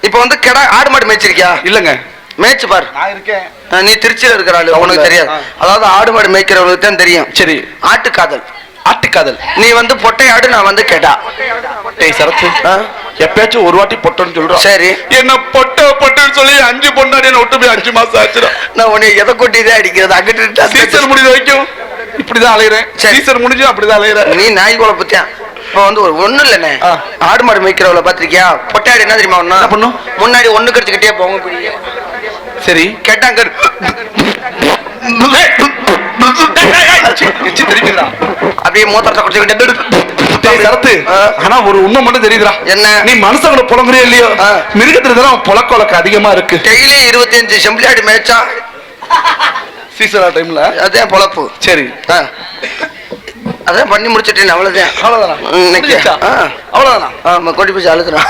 இப்ப வந்து கிடா ஆடு மாடு மேய்ச்சிருக்கியா? இல்லங்க. மேய்ச்சு பாரு. நான் இருக்கேன். நீ திருச்சியில இருக்கிற ஆளு, உனக்கு தெரியாது. அதாவது ஆடு மாடு மேய்க்கிறவங்களுக்கு தான் தெரியும். சரி. ஆட்டுக்காதல். ஆட்டுக்காதல். நீ வந்து பொட்டை ஆடு, நான் வந்து கெடா. டேய் சரத்து, எப்பயாச்சும் ஒரு வாட்டி பொட்டன்னு சொல்றோம். சரி. என்ன பொட்டன்னு சொல்லி 5 பொண்டாடி என்ன விட்டு போய் 5 மாசம் ஆச்சுடா. நான் உன்னை எதை கொட்டிதான் அடிக்கிறது? அங்கிட்டு சீசன் முடிஞ்ச வரைக்கும் இப்படிதான் அலையிறேன். சீசன் முடிஞ்சு அப்படிதான் அலையிறேன். நீ நாய் கோல பத்தியா? இப்ப வந்து ஒண்ணும் இல்லண்ணே, ஆடு மாடு மேய்க்கிறவள பாத்திருக்கியா? பொட்டை ஆடு என்ன தெரியுமா ஒண்ணு பண்ணும்? முன்னாடி ஒண்ணு கடிச்சுக்கிட்டே போங்க. சரி. கேட்டாங்க அப்படியே மூத்தரத்தை குடிச்சுக்கிட்டு. ஆனா ஒரு உண்மை மட்டும் தெரியுதுடா. என்ன? நீ மனுஷங்களை புலங்குறியோ இல்லையோ, மிருகத்துல புலக்கொலக்கு அதிகமா இருக்கு. டெய்லி 25 செம்பிளி ஆடு மேய்ச்சா சீசனா டைம்ல அதே பொழப்பு. சரி. அதான் பண்ணி முடிச்சுட்டேன். அவ்வளவுதான். அவ்வளவுதானா? இன்னைக்கு அவ்வளவுதானா? கொட்டி போச்சு அழுதுறான்.